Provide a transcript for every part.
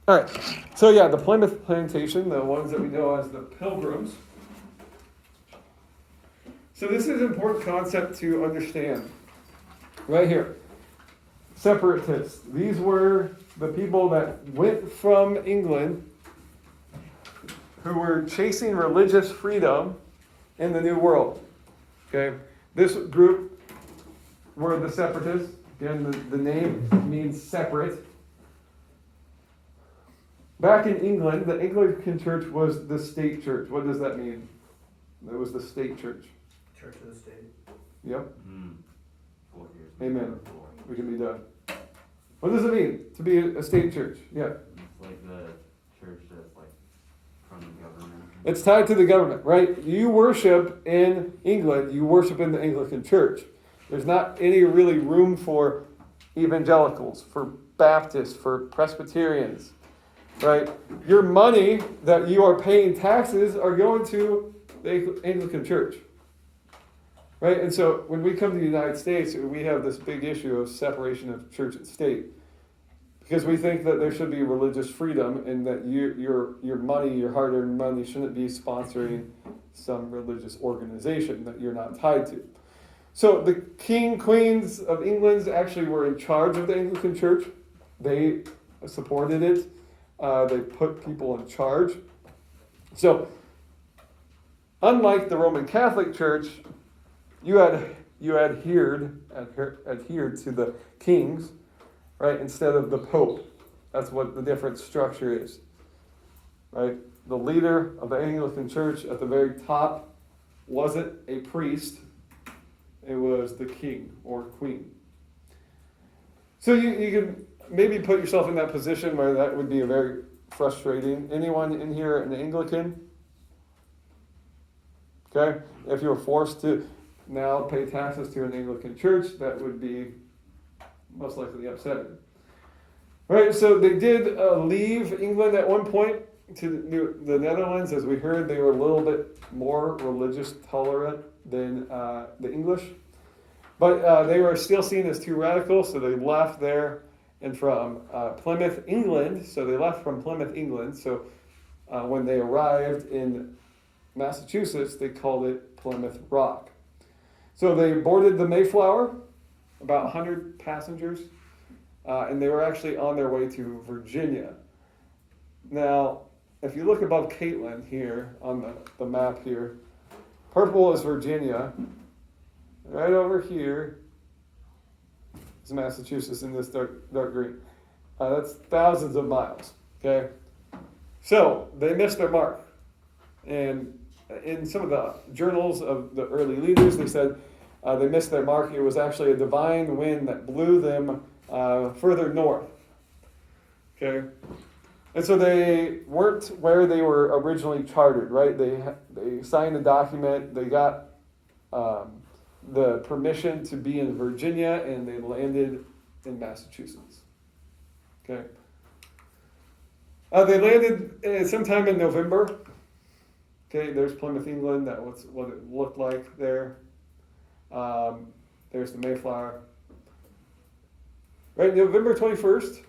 All right. So yeah, the Plymouth plantation, the ones that we know as the Pilgrims. So this is an important concept to understand. Right here. Separatists. These were the people that went from England who were chasing religious freedom in the New World. Okay? This group were the separatists. Again, the name means separate. Back in England, the Anglican Church was the state church. What does that mean? It was the state church. Church of the state. Yep. 4 years. Amen. We can be done. What does it mean to be a state church? Yeah. It's like the church that's like from the government. It's tied to the government, right? You worship in England, you worship in the Anglican Church. There's not any really room for evangelicals, for Baptists, for Presbyterians, right? Your money that you are paying taxes are going to the Anglican Church, right? And so when we come to the United States, we have this big issue of separation of church and state. Because we think that there should be religious freedom and that your money, your hard-earned money, shouldn't be sponsoring some religious organization that you're not tied to. So the queens of England actually were in charge of the Anglican Church. They supported it. They put people in charge. So unlike the Roman Catholic Church, you adhered to the kings, right, instead of the Pope. That's what the different structure is, right? The leader of the Anglican Church at the very top wasn't a priest. It was the king or queen. So you can maybe put yourself in that position where that would be a very frustrating. Anyone in here an Anglican? Okay? If you were forced to now pay taxes to an Anglican church, that would be most likely upsetting. Right, so they did leave England at one point to the Netherlands. As we heard, they were a little bit more religious tolerant than the English. But they were still seen as too radical, so they left there. And from Plymouth, England, so they left from Plymouth, England. So when they arrived in Massachusetts, they called it Plymouth Rock. So they boarded the Mayflower, about 100 passengers, and they were actually on their way to Virginia. Now, if you look above Caitlin here on the map here, purple is Virginia. Right over here is Massachusetts in this dark green. That's thousands of miles, okay? So they missed their mark. And in some of the journals of the early leaders, they said they missed their mark. It was actually a divine wind that blew them further north. Okay? And so they weren't where they were originally chartered, right? They signed a document. They got the permission to be in Virginia, and they landed in Massachusetts. Okay? They landed sometime in November. Okay, there's Plymouth, England. That was what it looked like there. There's the Mayflower. Right, November 21st.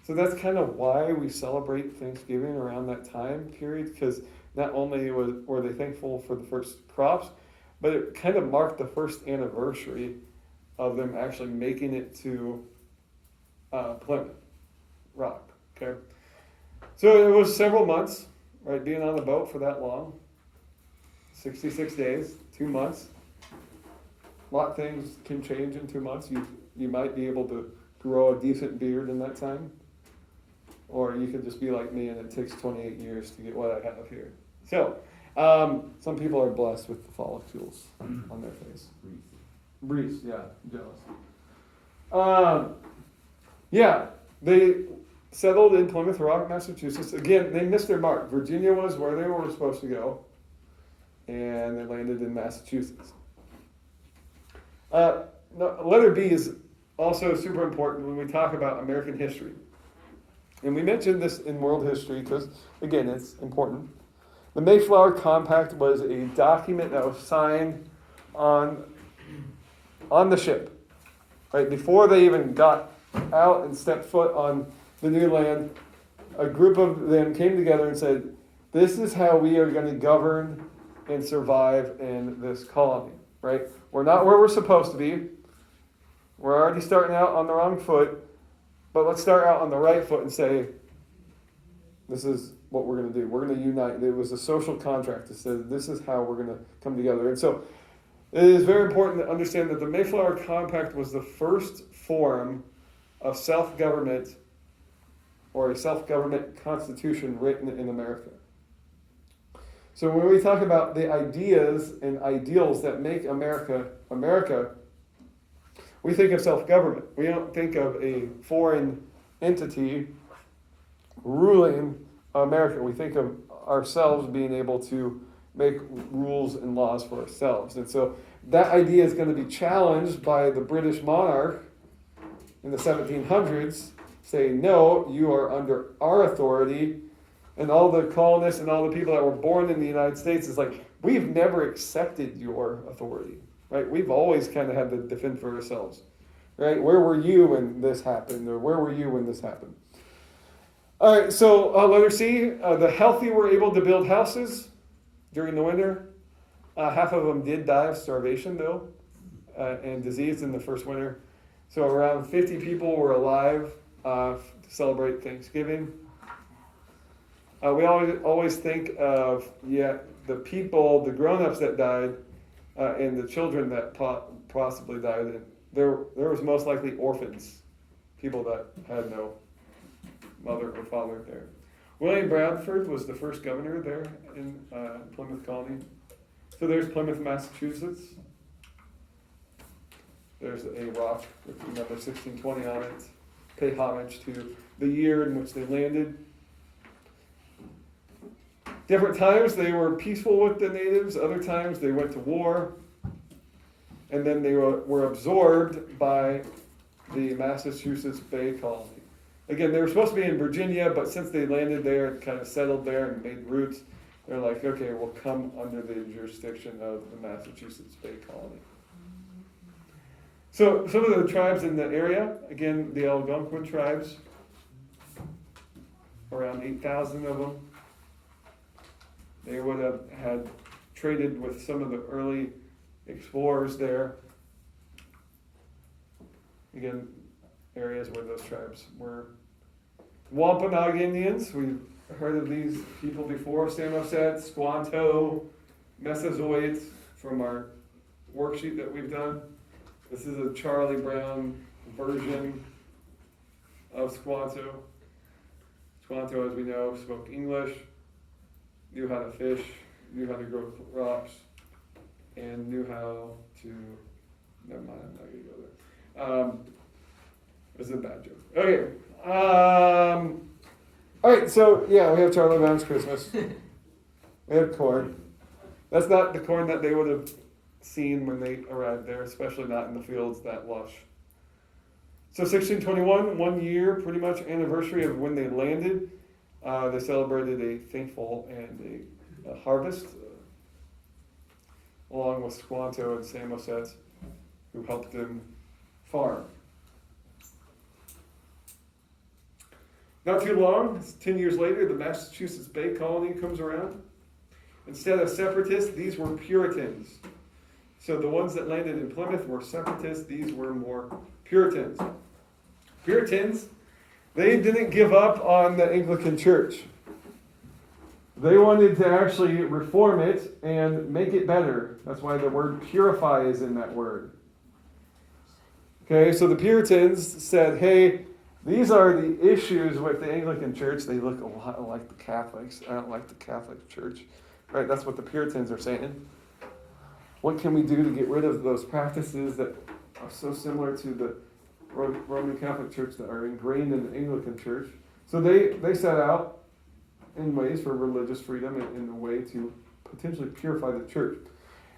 So that's kind of why we celebrate Thanksgiving around that time period, because not only were they thankful for the first crops, but it kind of marked the first anniversary of them actually making it to Plymouth Rock. Okay, so it was several months, right, being on the boat for that long. 66 days, 2 months. A lot of things can change in 2 months. You might be able to grow a decent beard in that time. Or you could just be like me and it takes 28 years to get what I have here. So, some people are blessed with the follicles on their face. Breeze, yeah, jealous. Yeah, they settled in Plymouth Rock, Massachusetts. Again, they missed their mark. Virginia was where they were supposed to go. And they landed in Massachusetts. Letter B is also super important when we talk about American history. And we mentioned this in world history because, again, it's important. The Mayflower Compact was a document that was signed on the ship, right? Before they even got out and stepped foot on the new land, a group of them came together and said, this is how we are going to govern and survive in this colony, right? We're not where we're supposed to be. We're already starting out on the wrong foot, but let's start out on the right foot and say, this is what we're going to do. We're going to unite. It was a social contract that said this is how we're going to come together. And so it is very important to understand that the Mayflower Compact was the first form of self-government or a self-government constitution written in America. So when we talk about the ideas and ideals that make America, America, we think of self-government. We don't think of a foreign entity ruling America. We think of ourselves being able to make rules and laws for ourselves. And so that idea is going to be challenged by the British monarch in the 1700s, saying, no, you are under our authority. And all the colonists and all the people that were born in the United States is like, we've never accepted your authority, right? We've always kind of had to defend for ourselves, right? Where were you when this happened? Or where were you when this happened? All right, so letter C, the healthy were able to build houses during the winter. Half of them did die of starvation, though, and disease in the first winter. So around 50 people were alive to celebrate Thanksgiving. We always think of, the people, the grown-ups that died, and the children that possibly died. And there was most likely orphans, people that had no mother or father there. William Bradford was the first governor there in Plymouth Colony. So there's Plymouth, Massachusetts. There's a rock with the number 1620 on it. Pay homage to the year in which they landed. Different times they were peaceful with the natives. Other times they went to war. And then they were absorbed by the Massachusetts Bay Colony. Again, they were supposed to be in Virginia, but since they landed there and kind of settled there and made roots, they're like, okay, we'll come under the jurisdiction of the Massachusetts Bay Colony. So some of the tribes in the area, again, the Algonquin tribes, around 8,000 of them. They would have had traded with some of the early explorers there. Again, areas where those tribes were. Wampanoag Indians, we've heard of these people before. Samoset, Squanto, Mesozoic from our worksheet that we've done. This is a Charlie Brown version of Squanto. Squanto, as we know, spoke English, knew how to fish, knew how to grow crops, and knew how to, never mind, I'm not going to go there. This is a bad joke. Okay. All right, so yeah, we have Charlie Brown's Christmas. We have corn. That's not the corn that they would have seen when they arrived there, especially not in the fields that lush. So 1621, 1 year, pretty much anniversary of when they landed. They celebrated a thankful and a harvest, along with Squanto and Samoset, who helped them farm. Not too long, 10 years later, the Massachusetts Bay Colony comes around. Instead of separatists, these were Puritans. So the ones that landed in Plymouth were separatists, these were more Puritans. Puritans, they didn't give up on the Anglican Church. They wanted to actually reform it and make it better. That's why the word purify is in that word. Okay, so the Puritans said, hey, these are the issues with the Anglican Church. They look a lot like the Catholics. I don't like the Catholic Church. Right, that's what the Puritans are saying. What can we do to get rid of those practices that are so similar to the Roman Catholic Church that are ingrained in the Anglican Church? So they set out in ways for religious freedom and in a way to potentially purify the church.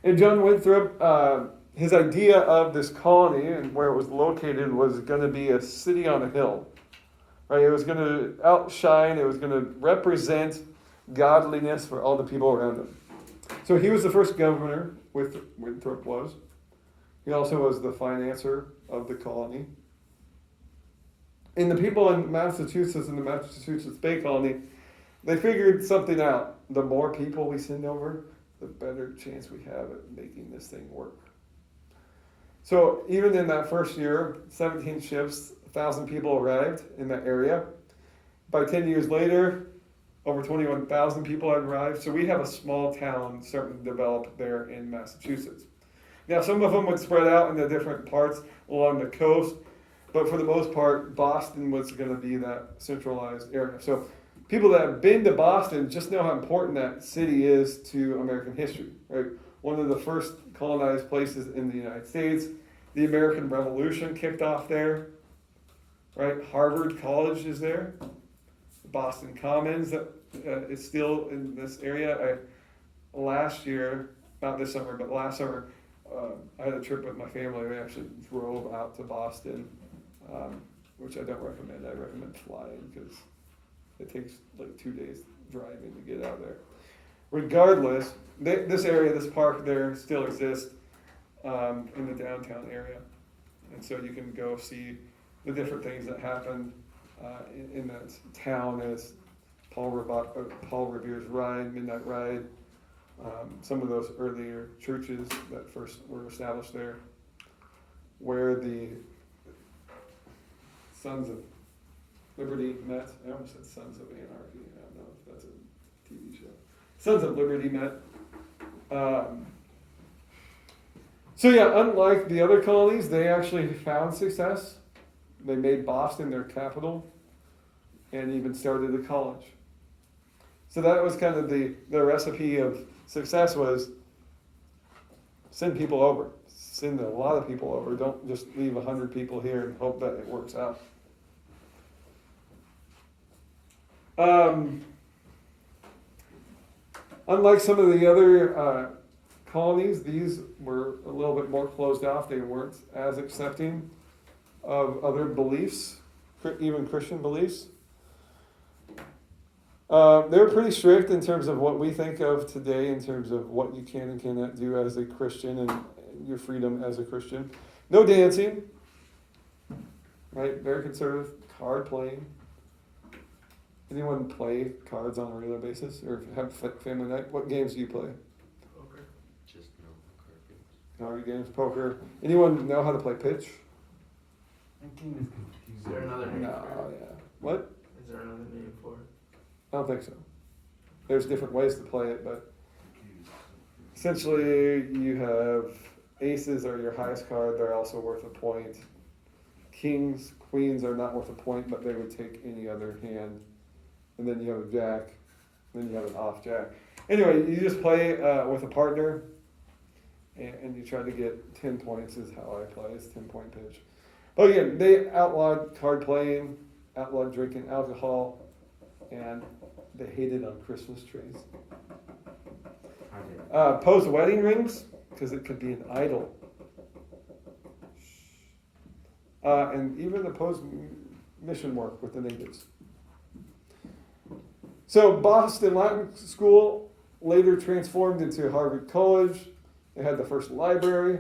And John Winthrop, his idea of this colony and where it was located was going to be a city on a hill. Right? It was going to outshine, it was going to represent godliness for all the people around him. So he was the first governor, Winthrop was. He also was the financier of the colony. And the people in Massachusetts, in the Massachusetts Bay Colony, they figured something out. The more people we send over, the better chance we have at making this thing work. So even in that first year, 17 ships, 1,000 people arrived in that area. By 10 years later, over 21,000 people had arrived. So we have a small town starting to develop there in Massachusetts. Now, some of them would spread out into different parts along the coast, but for the most part, Boston was going to be that centralized area. So people that have been to Boston just know how important that city is to American history, right? One of the first colonized places in the United States. The American Revolution kicked off there, right? Harvard College is there. Boston Commons is still in this area. Last year, not this summer, but last summer, I had a trip with my family. We actually drove out to Boston, which I don't recommend. I recommend flying because it takes like 2 days driving to get out there. Regardless, this area, this park there still exists in the downtown area. And so you can go see the different things that happened in that town as Paul Revere's Ride, Midnight Ride, some of those earlier churches that first were established there, where the Sons of Liberty met. I almost said Sons of Anarchy. I don't know if that's a TV show. Sons of Liberty met. So yeah, unlike the other colonies, they actually found success. They made Boston their capital and even started a college. So that was kind of the recipe of success, was send people over. Send a lot of people over. Don't just leave 100 people here and hope that it works out. Unlike some of the other colonies, these were a little bit more closed off. They weren't as accepting of other beliefs, even Christian beliefs. They were pretty strict in terms of what we think of today in terms of what you can and cannot do as a Christian and your freedom as a Christian. No dancing, right? Very conservative. Card playing. Anyone play cards on a regular basis or have family night? What games do you play? Poker. Just no card games. Card games, poker. Anyone know how to play pitch? That game is confusing. Is there another name No, for it? yeah. What? Is there another name for it? I don't think so. There's different ways to play it, but essentially you have aces are your highest card. They're also worth a point. Kings, queens are not worth a point, but they would take any other hand. And then you have a jack. Then you have an off jack. Anyway, you just play with a partner, and you try to get 10 points is how I play. It's 10-point pitch. But again, they outlawed card playing, outlawed drinking alcohol, and they hated on Christmas trees. Posed wedding rings, because it could be an idol. And even opposed mission work with the natives. So Boston Latin School later transformed into Harvard College. They had the first library.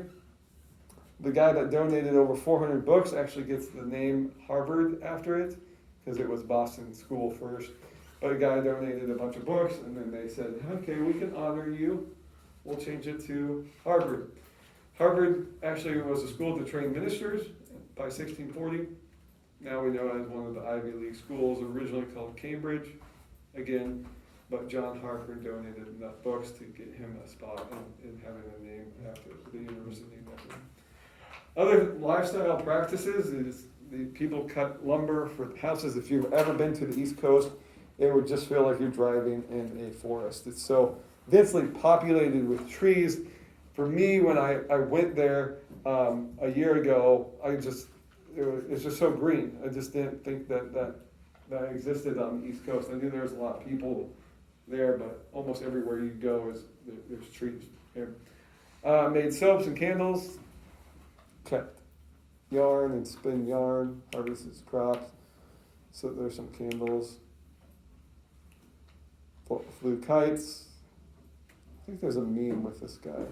The guy that donated over 400 books actually gets the name Harvard after it, because it was Boston School first. But a guy donated a bunch of books, and then they said, okay, we can honor you. We'll change it to Harvard. Harvard actually was a school to train ministers by 1640. Now we know it as one of the Ivy League schools, originally called Cambridge. Again, but John Harper donated enough books to get him a spot in having a name after the university named after him. Other lifestyle practices is the people cut lumber for houses. If you've ever been to the East Coast, it would just feel like you're driving in a forest. It's so densely populated with trees. For me, when I went there a year ago, it's just so green. I just didn't think that existed on the East Coast. I knew there was a lot of people there, but almost everywhere you go there's trees here. Made soaps and candles, kept yarn and spin yarn, harvested crops. So there's some candles. Flew kites. I think there's a meme with this guy.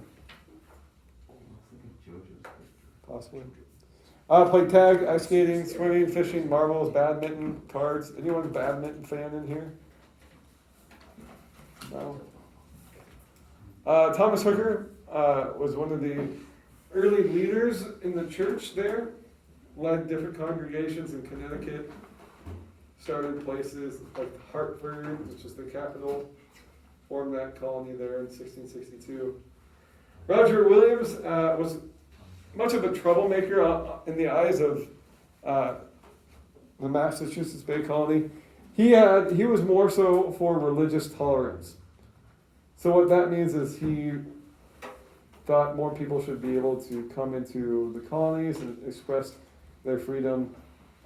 Possibly. Played tag, ice skating, swimming, fishing, marbles, badminton, cards. Anyone a badminton fan in here? No. Thomas Hooker was one of the early leaders in the church there. Led different congregations in Connecticut. Started places like Hartford, which is the capital. Formed that colony there in 1662. Roger Williams was much of a troublemaker in the eyes of the Massachusetts Bay Colony. He was more so for religious tolerance. So what that means is he thought more people should be able to come into the colonies and express their freedom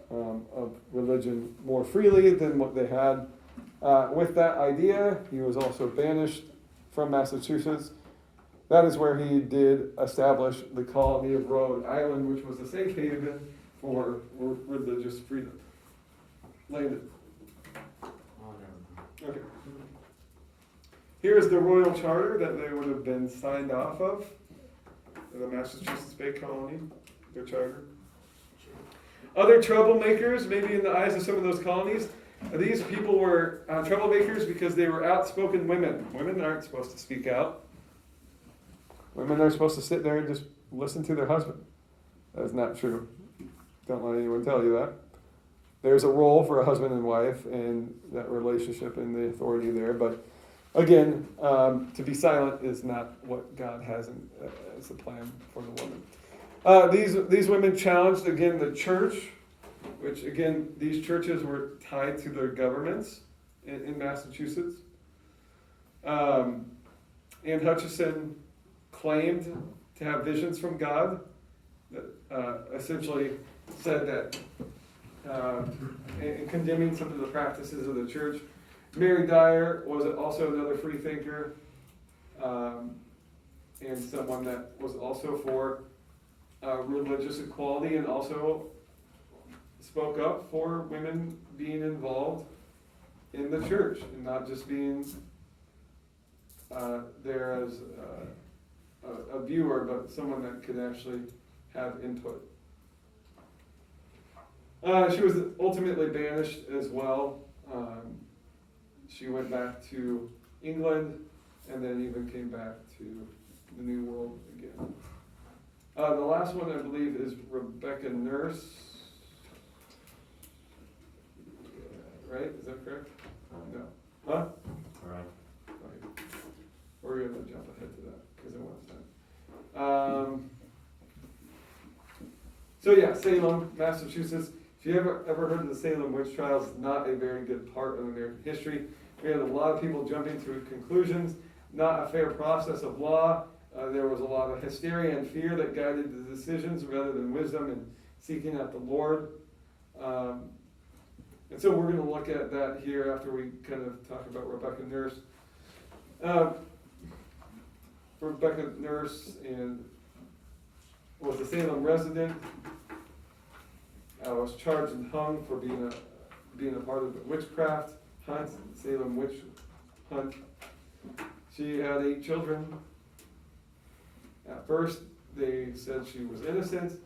of religion more freely than what they had. With that idea, he was also banished from Massachusetts. That is where he did establish the colony of Rhode Island, which was a safe haven for religious freedom. Landon. Okay. Here's the royal charter that they would have been signed off of, the Massachusetts Bay Colony, their charter. Other troublemakers, maybe in the eyes of some of those colonies, these people were troublemakers because they were outspoken women. Women aren't supposed to speak out. Women are supposed to sit there and just listen to their husband. That is not true. Don't let anyone tell you that. There's a role for a husband and wife and that relationship and the authority there. But again, to be silent is not what God has as a plan for the woman. These women challenged, again, the church, which, again, these churches were tied to their governments in Massachusetts. Anne Hutchison claimed to have visions from God that essentially said that, in condemning some of the practices of the church. Mary Dyer was also another free thinker, and someone that was also for religious equality and also spoke up for women being involved in the church and not just being there as a viewer, but someone that could actually have input. She was ultimately banished as well. She went back to England and then even came back to the New World again. The last one, I believe, is Rebecca Nurse. Right? Is that correct? No. Huh? Right. Okay. We're going to jump ahead to that because I want time. So yeah, Salem, Massachusetts. If you ever heard of the Salem witch trials, it's not a very good part of American history. We had a lot of people jumping to conclusions, not a fair process of law. There was a lot of hysteria and fear that guided the decisions rather than wisdom and seeking out the Lord. And so we're going to look at that here after we kind of talk about Rebecca Nurse. Rebecca Nurse was a Salem resident. Was charged and hung for being a part of the witchcraft hunt, Salem witch hunt. She had 8 children. At first, they said she was innocent,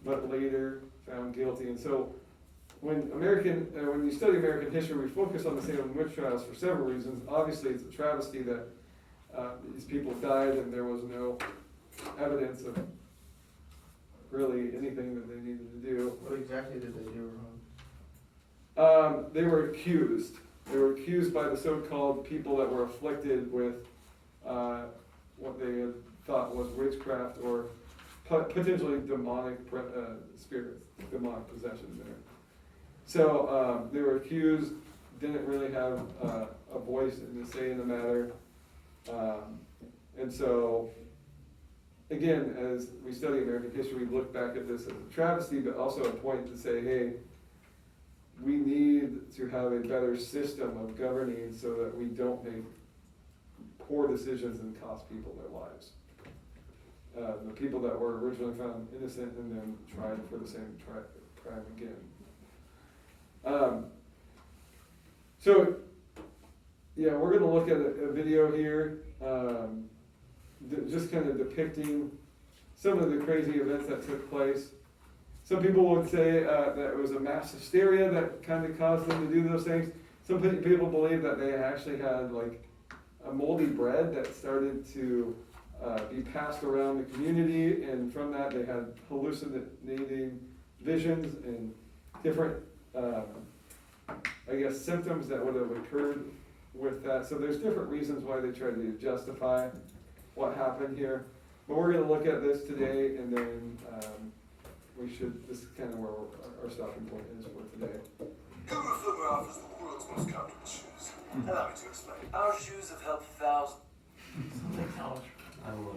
but later found guilty. And so, when you study American history, we focus on the Salem witch trials for several reasons. Obviously, it's a travesty that these people died and there was no evidence of really anything that they needed to do. What exactly did they do wrong? They were accused. They were accused by the so-called people that were afflicted with what they had thought was witchcraft or potentially demonic spirits, demonic possession there. So they were accused, didn't really have a voice and a say in the matter. And so, again, as we study American history, we look back at this as a travesty, but also a point to say, hey, we need to have a better system of governing so that we don't make poor decisions and cost people their lives. The people that were originally found innocent and then tried for the same crime again. So, yeah, we're going to look at a video here, just kind of depicting some of the crazy events that took place. Some people would say that it was a mass hysteria that kind of caused them to do those things. Some people believe that they actually had like a moldy bread that started to be passed around the community, and from that they had hallucinating visions and different, I guess, symptoms that would have occurred with that. So there's different reasons why they tried to justify what happened here. But we're going to look at this today, and then this is kind of where our stopping point is for today. Plymouth is the world's most comfortable shoes. Allow me to explain. Our shoes have helped thousands. I will